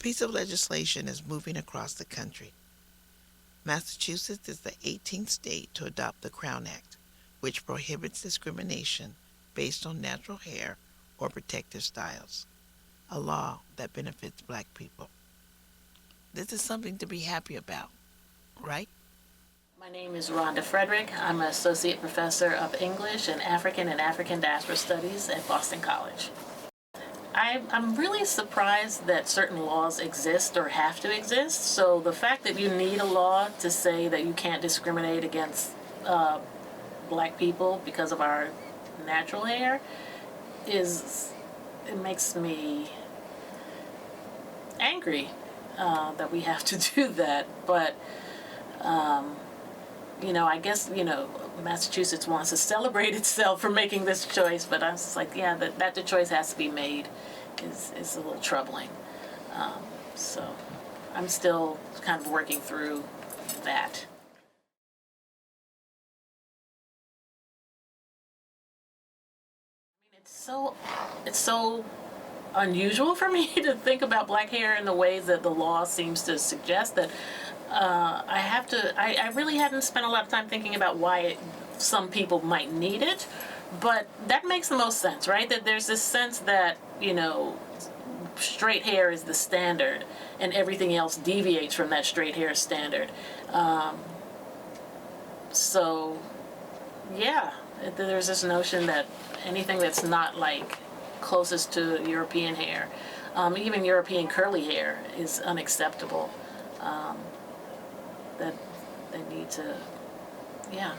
piece of legislation is moving across the country. Massachusetts is the 18th state to adopt the Crown Act, which prohibits discrimination based on natural hair or protective styles, a law that benefits black people. This is something to be happy about, right? My name is Rhonda Frederick. I'm an associate professor of English and African Diaspora Studies at Boston College. I'm really surprised that certain laws exist or have to exist. So the fact that you need a law to say that you can't discriminate against black people because of our natural hair it makes me angry that we have to do that. But I guess, Massachusetts wants to celebrate itself for making this choice, but I was just like, yeah, that the choice has to be made is a little troubling. So I'm still kind of working through that. I mean, it's so unusual for me to think about black hair in the ways that the law seems to suggest that I really hadn't spent a lot of time thinking about why some people might need it, but that makes the most sense, right? That there's this sense that, straight hair is the standard and everything else deviates from that straight hair standard. So, yeah, there's this notion that anything that's not like closest to European hair, even European curly hair, is unacceptable. That they need to, yeah.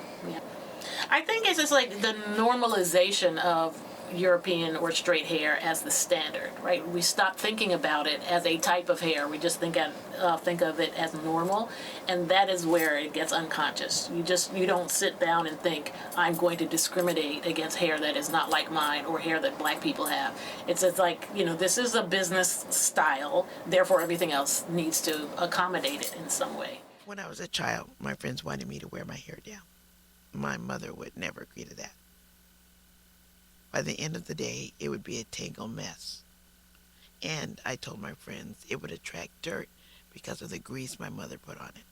I think it's just like the normalization of European or straight hair as the standard, right? We stop thinking about it as a type of hair. We just think of it as normal, and that is where it gets unconscious. You don't sit down and think, I'm going to discriminate against hair that is not like mine or hair that black people have. It's like, this is a business style, therefore everything else needs to accommodate it in some way. When I was a child, my friends wanted me to wear my hair down. My mother would never agree to that. By the end of the day, it would be a tangled mess. And I told my friends it would attract dirt because of the grease my mother put on it.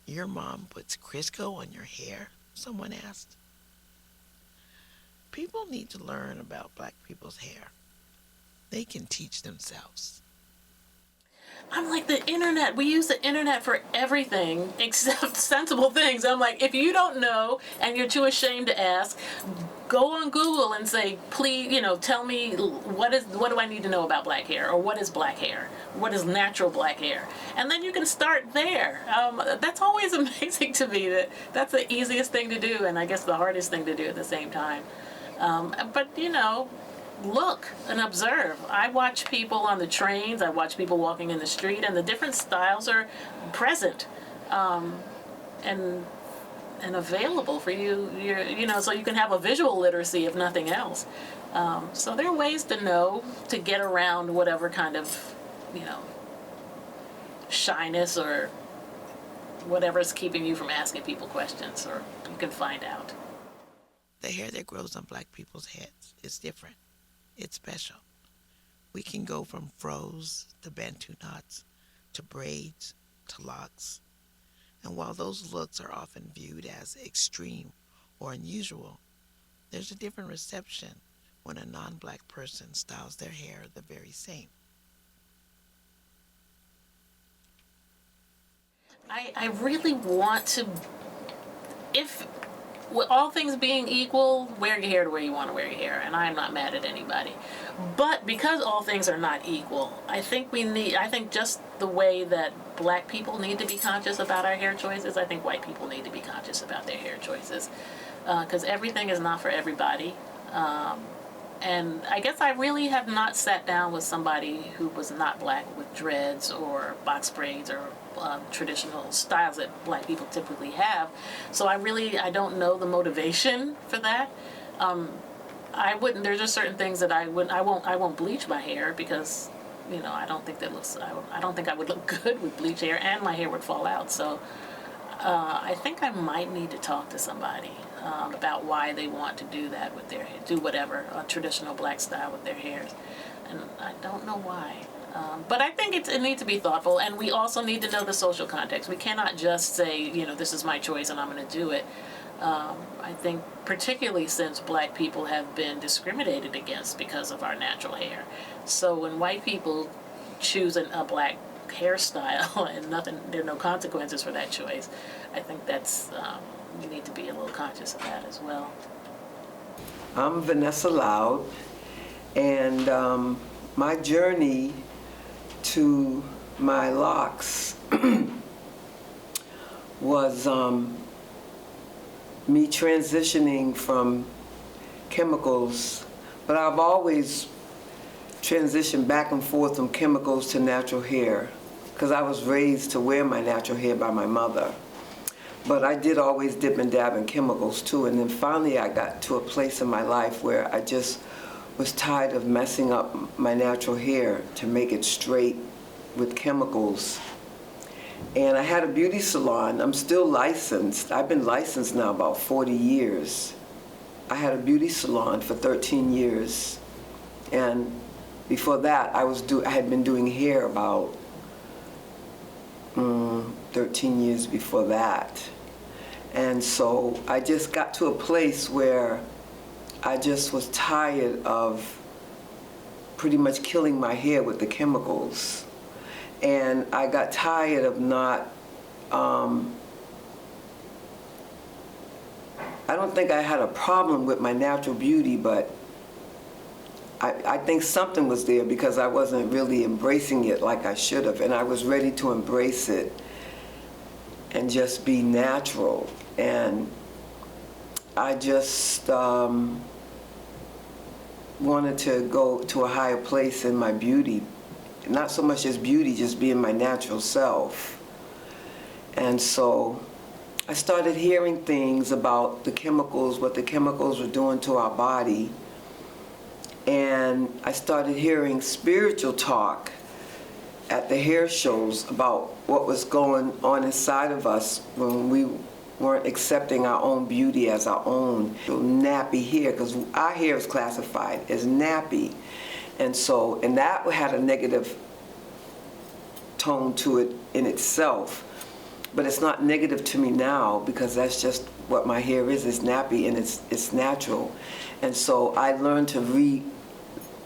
Your mom puts Crisco on your hair? Someone asked. People need to learn about black people's hair. They can teach themselves. I'm like, the internet, we use the internet for everything except sensible things. I'm like, if you don't know and you're too ashamed to ask, go on Google and say, please, tell me what do I need to know about black hair, or what is black hair? What is natural black hair? And then you can start there. That's always amazing to me that's the easiest thing to do, and I guess the hardest thing to do at the same time. But look and observe. I watch people on the trains, I watch people walking in the street, and the different styles are present and available for you, so you can have a visual literacy if nothing else. So there are ways to know, to get around whatever kind of, shyness or whatever's keeping you from asking people questions, or you can find out. The hair that grows on black people's heads is different. It's special. We can go from fros to Bantu knots to braids to locks. And while those looks are often viewed as extreme or unusual, there's a different reception when a non-black person styles their hair the very same. I really want to, if with all things being equal, wear your hair the way you want to wear your hair, and I'm not mad at anybody. But because all things are not equal, I think just the way that black people need to be conscious about our hair choices, I think white people need to be conscious about their hair choices. Because everything is not for everybody. And I guess I really have not sat down with somebody who was not black with dreads or box braids or traditional styles that black people typically have. So I don't know the motivation for that. There's just certain things that I won't bleach my hair because, I don't think I don't think I would look good with bleach hair, and my hair would fall out. So I think I might need to talk to somebody about why they want to do that with their hair, do whatever, a traditional black style with their hairs. And I don't know why. But I think it needs to be thoughtful, and we also need to know the social context. We cannot just say, this is my choice and I'm going to do it. I think particularly since black people have been discriminated against because of our natural hair. So when white people choose a black hairstyle and there are no consequences for that choice, I think that's, we need to be a little conscious of that as well. I'm Vanessa Loud, and my journey to my locks was me transitioning from chemicals, but I've always transitioned back and forth from chemicals to natural hair because I was raised to wear my natural hair by my mother. But I did always dip and dab in chemicals too, and then finally I got to a place in my life where I just was tired of messing up my natural hair to make it straight with chemicals. And I had a beauty salon. I'm still licensed. I've been licensed now about 40 years. I had a beauty salon for 13 years. And before that, I had been doing hair about 13 years before that. And so I just got to a place where I just was tired of pretty much killing my hair with the chemicals. And I got tired of not, I don't think I had a problem with my natural beauty, but I think something was there because I wasn't really embracing it like I should have, and I was ready to embrace it and just be natural. And I just wanted to go to a higher place in my beauty. Not so much as beauty, just being my natural self. And so I started hearing things about the chemicals, what the chemicals were doing to our body. And I started hearing spiritual talk at the hair shows about what was going on inside of us when we weren't accepting our own beauty as our own. Nappy hair, because our hair is classified as nappy. And that had a negative tone to it in itself. But it's not negative to me now because that's just what my hair is. It's nappy and it's natural. And so I learned to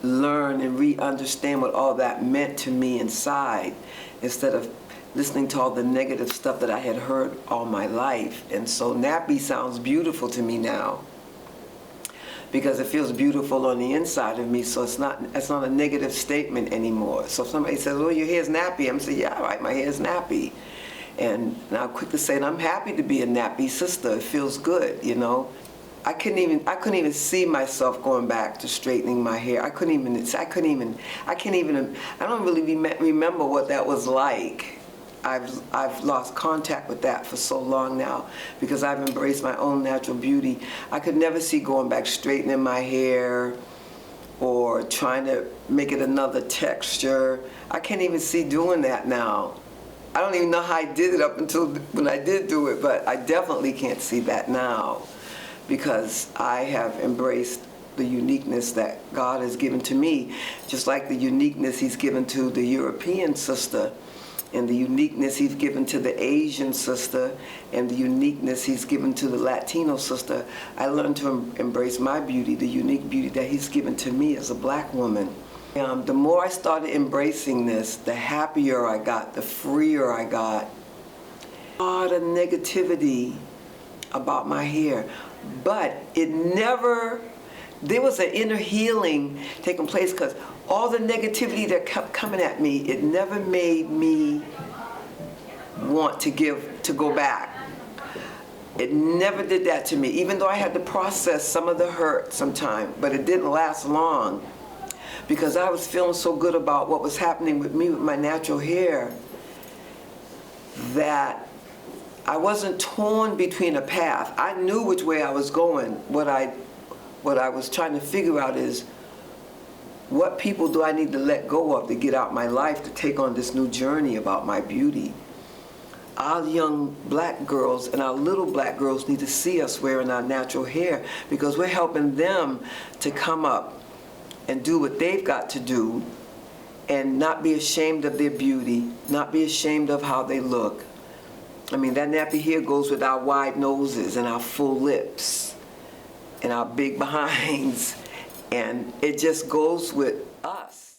relearn and re-understand what all that meant to me inside instead of listening to all the negative stuff that I had heard all my life. And so nappy sounds beautiful to me now, because it feels beautiful on the inside of me, so it's not a negative statement anymore. So if somebody says, "Oh, your hair's nappy," I'm saying, "Yeah, right, my hair's nappy." And I'm quick to say, I'm happy to be a nappy sister. It feels good, I couldn't even see myself going back to straightening my hair. I don't really remember what that was like. I've lost contact with that for so long now because I've embraced my own natural beauty. I could never see going back straightening my hair or trying to make it another texture. I can't even see doing that now. I don't even know how I did it up until when I did do it, but I definitely can't see that now because I have embraced the uniqueness that God has given to me, just like the uniqueness He's given to the European sister, and the uniqueness He's given to the Asian sister, and the uniqueness He's given to the Latino sister. I learned to embrace my beauty, the unique beauty that He's given to me as a black woman. The more I started embracing this, the happier I got, the freer I got. All the negativity about my hair, but there was an inner healing taking place because all the negativity that kept coming at me, it never made me want to go back. It never did that to me, even though I had to process some of the hurt sometime, but it didn't last long because I was feeling so good about what was happening with me with my natural hair that I wasn't torn between a path. I knew which way I was going. What I was trying to figure out is, what people do I need to let go of to get out my life to take on this new journey about my beauty? our young black girls and our little black girls need to see us wearing our natural hair, because we're helping them to come up and do what they've got to do and not be ashamed of their beauty, not be ashamed of how they look. I mean, that nappy hair goes with our wide noses and our full lips and our big behinds, and it just goes with us.